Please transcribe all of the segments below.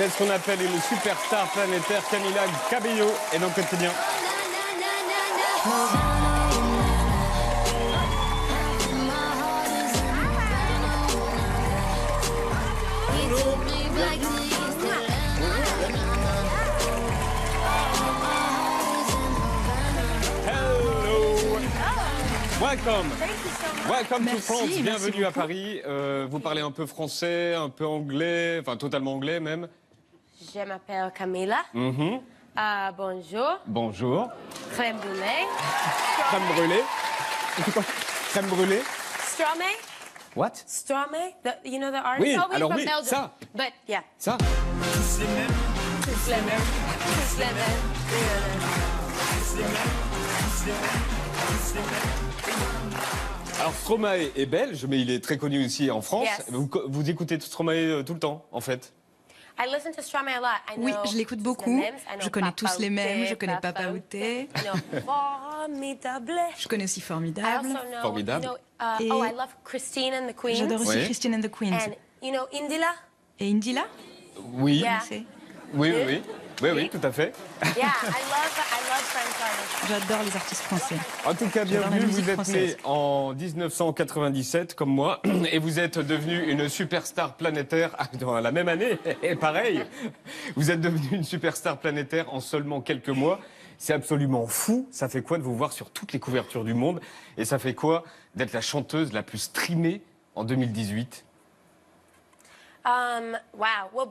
Elle est ce qu'on appelle une superstar planétaire. Camila Cabello est dans le quotidien. Welcome. Welcome to France. Bienvenue à Paris. Vous parlez un peu français, un peu anglais, enfin totalement anglais même. Je m'appelle Camila. Bonjour. Bonjour. Crème brûlée. Crème brûlée. Crème brûlée. Stromae. What? Stromae. You know the artist? Oui, Oh, he's alors from oui, Belgium. ça. But yeah. Ça. Tous les mêmes. Alors Stromae est belge, mais il est très connu aussi en France. Yes. Vous écoutez Stromae tout le temps, en fait? I listen to Stromae a lot. I know Oui, je l'écoute tous beaucoup. les mêmes. I know Je connais Papa tous les mêmes. Outé, Je connais Papa Outé. Formidable. Je connais aussi I Formidable. also know, Formidable. You know, Et oh, I love Christine and the Queens. J'adore aussi Oui. Christine and the Queens. And you know Indila? Et Indila, Oui. Yeah. c'est... Oui, tout à fait. Yeah, I love French artists. J'adore les artistes français. En tout cas, J'adore la bienvenue. musique Vous êtes né française. en 1997, comme moi, et vous êtes devenu une superstar planétaire dans la même année. Et pareil, vous êtes devenu une superstar planétaire en seulement quelques mois. C'est absolument fou. Ça fait quoi de vous voir sur toutes les couvertures du monde? Et ça fait quoi d'être la chanteuse la plus streamée en 2018? Wow. Well,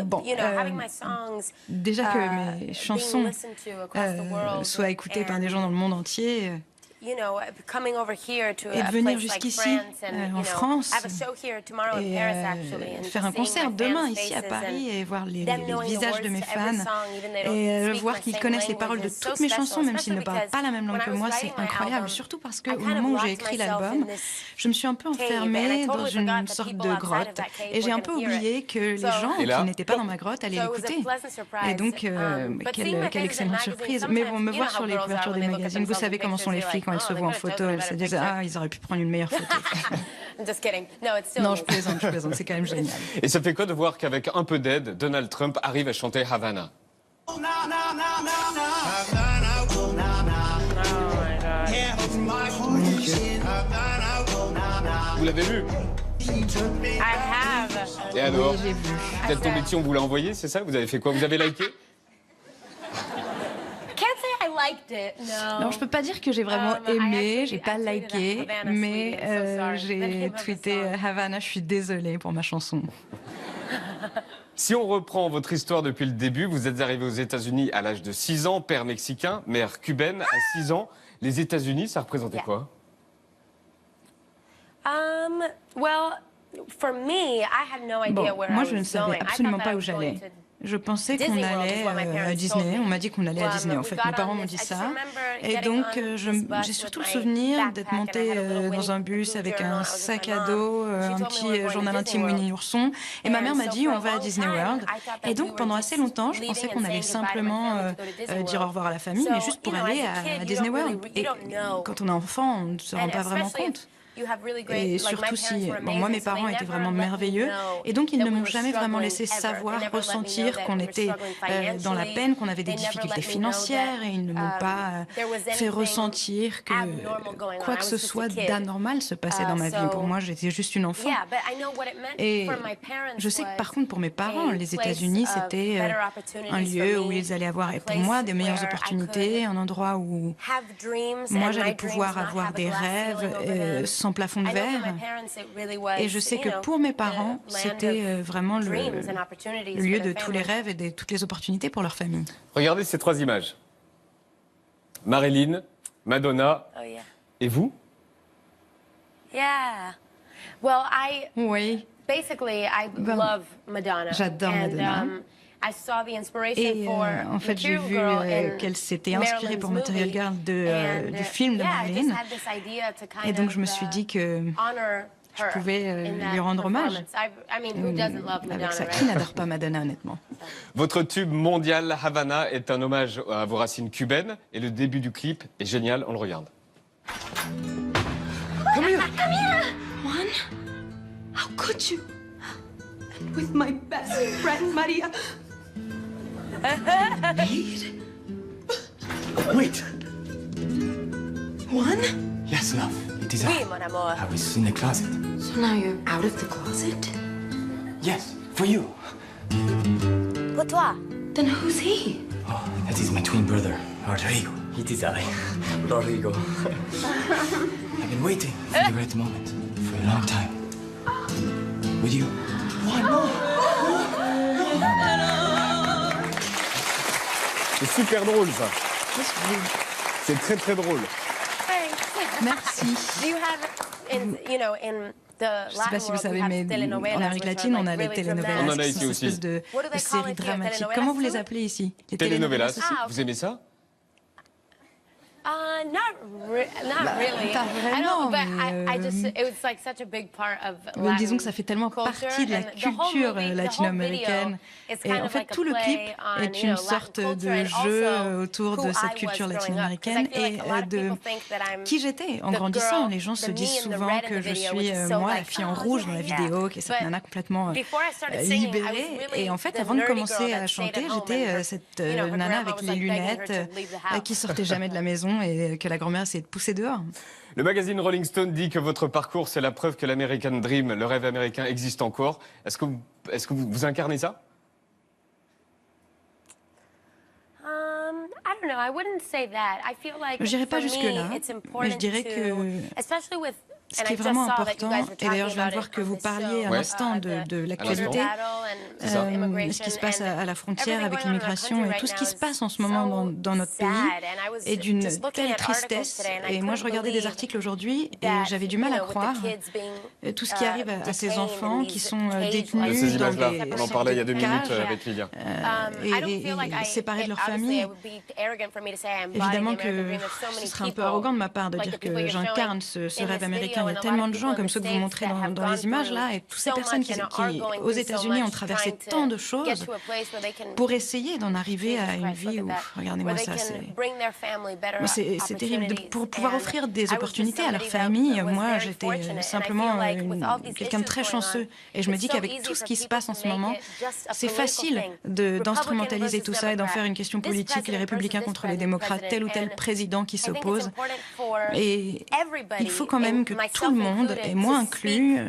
Bon, having my songs Déjà que mes being chansons listened to across the world, soient écoutées par des gens dans le monde entier, you know, coming over here to et de a venir place like jusqu'ici, France and, you en know, France, I have a show here tomorrow in et Paris actually, and faire un seeing concert my demain fans' ici à faces Paris and et voir les them knowing the visages de words mes to every fans song, even they don't et speak voir my qu'ils same connaissent les language paroles de is so toutes mes special, chansons, même s'ils ne especially parlent pas la même langue because que when I moi, was c'est writing my incroyable. album, Surtout parce qu'au I kind of moment où j'ai locked écrit myself l'album, in this je me suis un peu cave, and I enfermée dans totally forgot une that sorte people de outside of grotte. that cave Et j'ai were un peu gonna hear it. oublié que les So- gens Et là, qui n'étaient pas dans ma grotte allaient So it was a l'écouter. pleasant surprise. Et donc, But seeing my quelle faces in excellente magazines, surprise. Mais bon, me sometimes, voir you sur know les how girls are couvertures when des they look at magazines, vous themselves savez in comment sont les pictures, filles they're quand elles like, se oh, voient en they could've photo, chosen a elles se better disent picture. ah, ils auraient pu prendre une meilleure photo. I'm just kidding. No, it's still Non, je amazing. plaisante, c'est quand même génial. Et ça fait quoi de voir qu'avec un peu d'aide, Donald Trump arrive à chanter Havana? Vous l'avez vu? I have. Et alors? J'ai vu. Vous êtes tombé dessus, on vous l'a envoyé, c'est ça? Vous avez fait quoi? Vous avez liké? Can't say I liked it. No. Non, je peux pas dire que j'ai vraiment I aimé, actually- j'ai pas I tweeted liké, Havana mais Sweetie, I'm so sorry. The j'ai name of the tweeté song. Havana, je suis désolée pour ma chanson. Si on reprend votre histoire depuis le début, vous êtes arrivé aux États-Unis à l'âge de 6 ans, père mexicain, mère cubaine à 6 ans. Les États-Unis, ça représentait Yeah. quoi? Well, for me, I had no idea Bon, where moi I je ne was savais going. I absolument thought pas that où I was going j'allais. to Je pensais qu'on Disney World allait is what my parents à Disney. told me. On m'a dit qu'on allait à Disney. En we fait, got mes parents on m'ont this- dit I just ça. remember Et getting donc, on this bus j'ai surtout le with my souvenir backpack d'être and I montée had a little dans un Winnie bus the avec Pooh journal. I un was with sac my à mom. dos, She un told me we petit were going journal to intime Disney Winnie World. l'ourson. Et ma And mère m'a so dit, for a on va à long Disney time, World. I thought that Et we donc, were pendant just assez longtemps, je leaving pensais and qu'on allait saying goodbye to my simplement family to go to Disney dire au World. revoir à la famille, mais juste pour So, you know, aller as a kid, à you Disney don't really- World. you Et don't know. quand on est enfant, on ne se rend And pas vraiment especially compte. you have really great, Et like, my surtout parents si, were bon, moi mes amazing, so they parents étaient never vraiment let me merveilleux know et donc ils that ne we m'ont were jamais vraiment struggling laissé ever. They savoir, never let me know ressentir that qu'on we were était struggling dans la financially. peine, qu'on avait des They never difficultés let me know financières that, et ils ne m'ont pas there was fait anything ressentir que abnormal going on. quoi I que was ce just a soit kid. d'anormal se passait dans ma vie. Pour moi, j'étais juste une enfant. Yeah, but I know what it meant Et for my parents je sais que was par contre pour mes parents, a les place États-Unis, of c'était better un opportunities lieu for où me, ils allaient avoir, a et pour place moi, des meilleures where I opportunités, could un endroit où have dreams moi and j'allais my dreams pouvoir not avoir have a des glass rêves ceiling over them. sans plafond de I know for verre. my parents it really was, Et je sais que you know, pour mes the parents, land c'était of vraiment dreams and opportunities le lieu for de their tous les family. rêves et de toutes les opportunités pour leur famille. Regardez ces 3 images. Marilyn, Madonna Oh yeah. et vous? Yeah. Well, Oui. basically I Ben, love Madonna. j'adore And, Madonna. I saw the inspiration Et for en fait, j'ai Material vu Girl in qu'elle s'était inspirée pour Marilyn's Material movie. Girl And, du film de yeah, I just Marilyn. had this idea to kind Et donc, je me of, suis dit que honor je her pouvais in that lui rendre hommage. performance. I mean, who doesn't love Madonna, Avec ça, right? qui n'adore pas Madonna, honnêtement? Votre tube mondial Havana est un hommage à vos racines cubaines et le début du clip est génial, on le regarde. Juan, how could you? with my best friend, Maria. Eight. Wait. One? Yes, love. It is Oui, I. mon amour. I was in the closet. So now you're out of the closet? Yes, for you. Pour toi. Then who's he? Oh, that is my twin brother, Rodrigo. It is I, Rodrigo. I've been waiting for the right moment for a long time. With you. One more. C'est super drôle, ça. C'est très, très drôle. Thanks. Merci. Do you have, in the Je sais pas Latin si vous world, savez, we have mais telenovelas, en Amérique which are, latine, on a like, les really telenovelas. On en a dramatic. ici qui sont aussi. une espèce de What do they call séries it here? dramatiques. Telenovelas Comment vous les too? appelez ici? Les Telenovelas. aussi Vous aimez ça? Not really. pas I vraiment, don't, but mais, I just, it was like such a big part of Mais Latin disons que ça fait tellement culture, partie de la and the whole culture movie, the whole latino-américaine. video is Et kind en of fait, like a tout le clip play on, est une Latin sorte culture de and jeu also autour who de cette I was culture growing up. 'Cause I latino-américaine feel like et a lot of de people think that I'm qui j'étais en the grandissant. girl, Les gens se the disent me in the souvent red in que the je video, suis, which is so moi, la like, fille en oh, rouge yeah, dans la yeah. vidéo, qui est cette But nana complètement before I started singing, I was libérée. really Et en fait, the avant de nerdy commencer girl à that stayed chanter, at home j'étais and her, cette her nana grandma avec was les like begging her lunettes to leave the house. qui sortait jamais de la maison et que la grand-mère essayait de pousser dehors. Le magazine Rolling Stone dit que votre parcours, c'est la preuve que l'American Dream, le rêve américain, existe encore. Est-ce que vous incarnez ça? I don't know. I wouldn't say that. I feel like Je dirais pas for me, jusque-là, it's mais important je dirais que especially with, ce and qui I est just vraiment saw that you important, guys were et d'ailleurs je talking viens de about voir it que on vous this parliez show, un instant the de l'actualité, battle and ça. ce qui se passe immigration à la and frontière everything avec going on in our l'immigration country et tout ce right qui now se is passe en ce moment dans notre sad. pays And I was est d'une just looking telle at articles tristesse. today, and I Et moi, je couldn't regardais des believe articles aujourd'hui et that, j'avais du mal à with the croire kids being, tout ce qui arrive à ces detained enfants in qui these sont cages détenus Ces dans images-là, des on en parlait il y a 2 minutes cages, avec Lilia. et séparés de leur famille. Évidemment que ce serait un peu arrogant de ma part de dire que j'incarne ce rêve américain. Il y a tellement de gens comme ceux que vous montrez dans les images là, et toutes ces personnes qui aux États-Unis ont traversé tant de choses pour essayer d'en arriver à une vie où, regardez-moi ça, c'est terrible. Pour pouvoir offrir des opportunités à leur famille, moi j'étais simplement quelqu'un de très chanceux. Et je me dis qu'avec tout ce qui se passe en ce moment, c'est facile d'instrumentaliser tout ça et d'en faire une question politique, les républicains contre les démocrates, tel ou tel président qui s'oppose. Et il faut quand même que tout le monde, et moi inclus,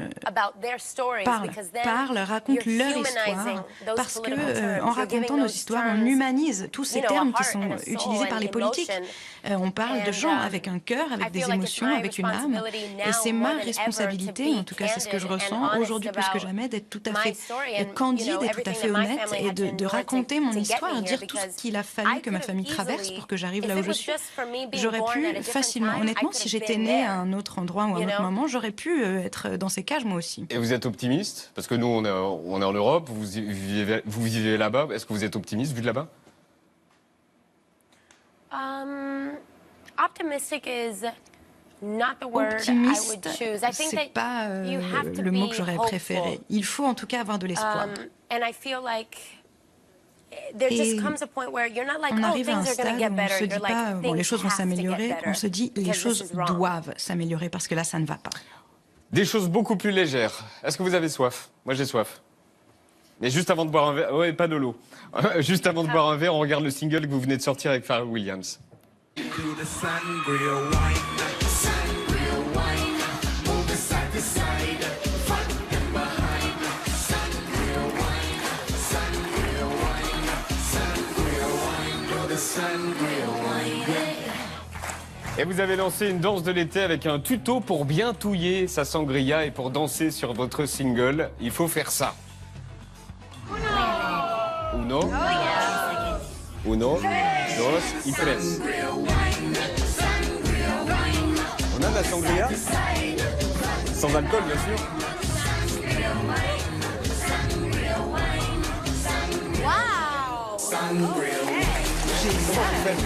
parle, raconte leur histoire, parce que en racontant nos histoires, on humanise tous ces termes qui sont utilisés par les politiques. On parle de gens avec un cœur, avec des émotions, avec une âme. Et c'est ma responsabilité, en tout cas c'est ce que je ressens aujourd'hui plus que jamais, d'être tout à fait candide et tout à fait honnête et de raconter mon histoire, dire tout ce qu'il a fallu que ma famille traverse pour que j'arrive là où je suis. J'aurais pu facilement, honnêtement, si j'étais née à un autre endroit ou à un autre moment, j'aurais pu être dans ces cages moi aussi. Et vous êtes optimiste? Parce que nous, on est en Europe, vous vivez là-bas. Est-ce que vous êtes optimiste vu de là-bas? Optimistic is not the word I would Optimiste, choose. I think c'est that pas you have to le mot be que j'aurais hopeful. préféré. Il faut en tout cas avoir de l'espoir. And I feel like there just Et comes a point where you're not like, on oh, arrive à un things are going stade to get où on better. se dit You're pas, like, bon, les things choses vont have to get s'améliorer, better on se dit, les because this choses is wrong. doivent s'améliorer parce que là, ça ne va pas. Des choses beaucoup plus légères. Est-ce que vous avez soif? Moi, j'ai soif. Mais juste avant de boire un verre... Ouais, pas de l'eau. Juste avant de boire un verre, on regarde le single que vous venez de sortir avec Pharrell Williams. Et vous avez lancé une danse de l'été avec un tuto pour bien touiller sa sangria et pour danser sur votre single, il faut faire ça. Uno, dos y tres. On a de la sangria? Sans alcool, bien sûr. Wow! Comment vous faites?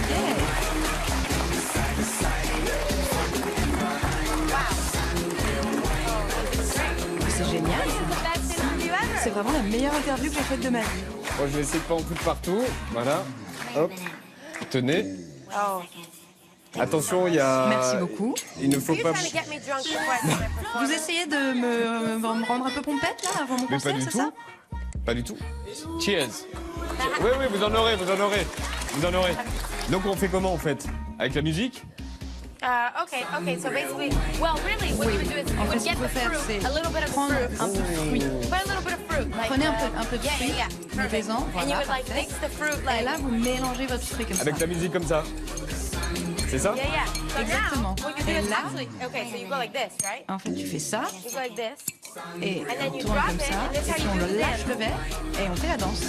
C'est génial. C'est vraiment la meilleure interview que j'ai faite de ma vie. Bon, je vais essayer de pas en foutre partout. Voilà. Hop. Tenez. Attention, il y a... Merci beaucoup. Il ne faut You're pas... trying to get me drunk before I start my performance. Vous essayez de me rendre un peu pompette là avant mon Mais pas concert, du c'est tout. ça? Pas du tout. Cheers. Oui, oui, vous en aurez. Donc on fait comment en fait? Avec la musique? Okay. So basically, well, really, what you would do is you would get the fruit, a little bit of prendre fruit, un peu de fruit. put a little bit of fruit. Like, Prenez un peu de fruit, mettez-en, and you voilà, would like parfait. mix the fruit Et like. là, vous mélangez votre fruit comme ça. Avec la musique comme ça? C'est ça? Yeah. So Exactement. now, what you do Et is là, actually, okay, so you go like this, right? en fait, tu fais ça You go like this. et And then on you tourne drop comme it, ça. and this Et how puis you on do le the lâche dance. le verre et on fait la danse.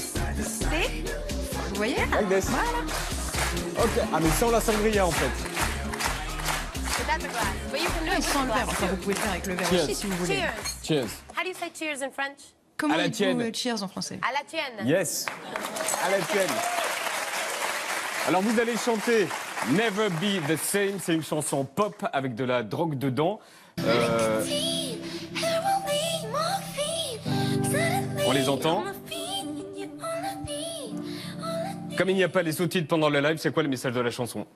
See? Vous voyez? Like this. Voilà. Ok. Ah mais sans la sangria en fait. But that's a glass. But you can do Oui, it sans with le a verre. glass Enfin, vous too. pouvez le faire avec le verre Cheers. aussi si vous voulez. Cheers. Cheers. How do you say cheers in French? Comment À la dites-vous tienne. cheers en français? À la tienne. Yes. À la tienne. Alors vous allez chanter Never Be the Same. C'est une chanson pop avec de la drogue dedans. On les entend. Comme il n'y a pas les sous-titres pendant le live, c'est quoi le message de la chanson?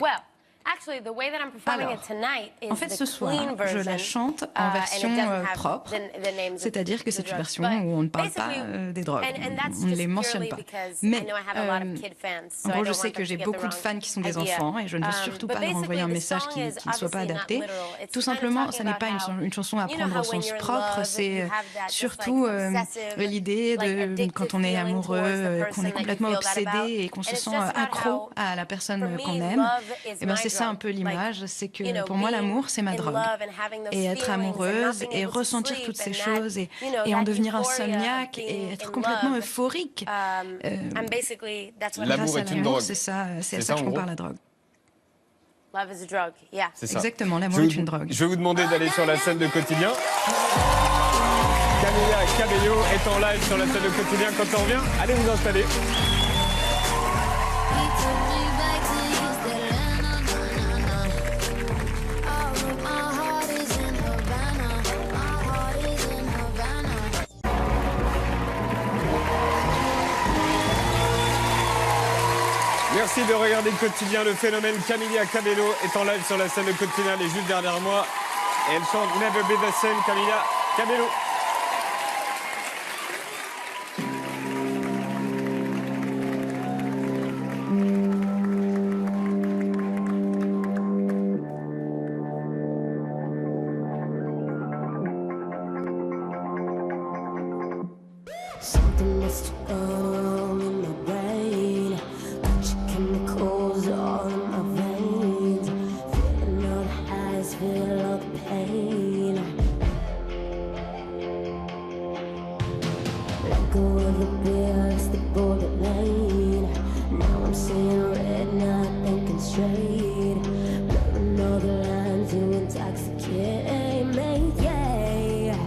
Well, actually, the way that I'm performing Alors, it tonight is en fait, the ce soir, clean version. je la chante en and it version doesn't have propre, the names of c'est-à-dire que the c'est une drugs. version But où on ne parle pas basically, des drogues, and that's on ne just les mentionne purely pas. because I Mais know I have a lot of kid fans, so en I gros, don't je sais want que them j'ai to get beaucoup the de wrong fans qui sont des idea. enfants et je ne veux surtout But pas leur envoyer un basically, the message song qui is ne soit pas obviously not adapté. literal. It's Tout kind of simplement, talking ce n'est about pas how, une chanson à you know, prendre au how when sens you're in propre, love, c'est you have that just, surtout like, obsessive, l'idée like, de addictive quand on est feeling towards the amoureux, person qu'on est that you complètement feel that obsédé about. et qu'on se And it's sent just about accro how, à la for personne me, qu'on aime. love is Et ben my c'est ça un peu drug. l'image, Like, c'est que you know, pour moi being l'amour c'est ma in drogue. love and having those Et être feelings and not amoureuse being et able to ressentir sleep toutes ces and that, choses et you know, en that devenir euphoria of insomniaque being et être in complètement love. euphorique. And basically, that's what L'amour Grâce à est une l'amour, drogue. c'est ça, c'est à C'est ça ça, que je en compare gros. la drogue. love is a drug. Yeah. C'est ça. Exactement, l'amour Je est vais une vous- drogue. Je vais vous demander d'aller sur la scène de Quotidien. Camilla Cabello est en live sur la scène de Quotidien. Quand on revient, allez vous installer. Merci de regarder Quotidien. Le phénomène Camilla Cabello est en live sur la scène de Quotidien les juste derrière moi. Et elle chante Never Be the Same, Camilla Cabello. Something must have gone wrong in my brain. Got your chemicals all in my veins. Feeling all the highs, feel all the pain. Let go of the beer, it's the bullet lane. Now I'm seeing red, not thinking straight. Blurring all the lines, you intoxicate me, yeah.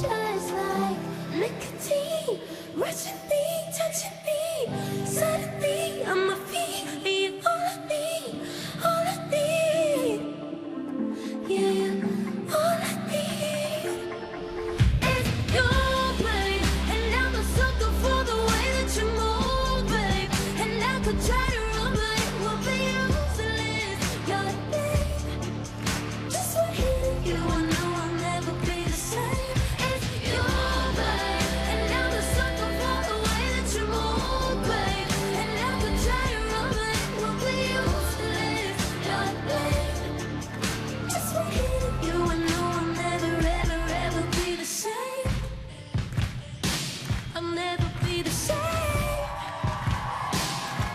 Just like nicotine, rushing me, touching me. Suddenly, on my feet, and you're all I need, all I need. Yeah, all I need. It's your pain, and I'm a sucker for the way that you move, babe. And I could try to run, but it will be useless. You're the thing, just what hit you. I know I'll never be the same. It's your pain, and I'm a sucker for the way that you move, babe. And I could try to run, but it will be useless. You're the thing, just what hit you. I know I'll never, ever, ever be the same. I'll never be the same.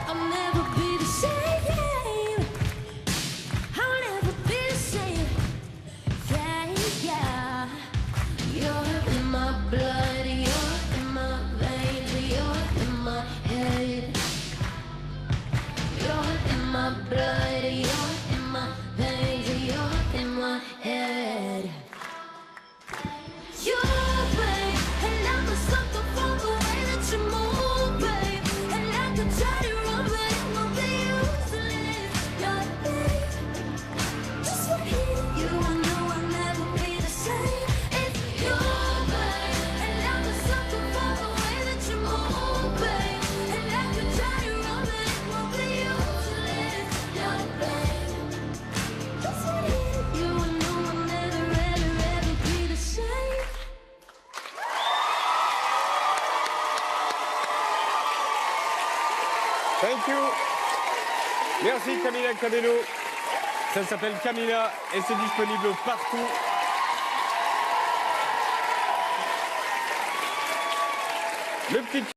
I'll never be the same. I'll never be the same. Yeah, yeah. You're in my blood, you're in my veins, you're in my head. You're in my blood, you're in my veins, you're in my head. You're babe, and I'm a sucker for the way that you move, babe. And I could try to run, but it will be useless. You're babe, just what hit you. I know I'll never be the same. It's your babe, and Thank you. Merci Camila Cabello. Ça s'appelle Camila et c'est disponible partout. Le petit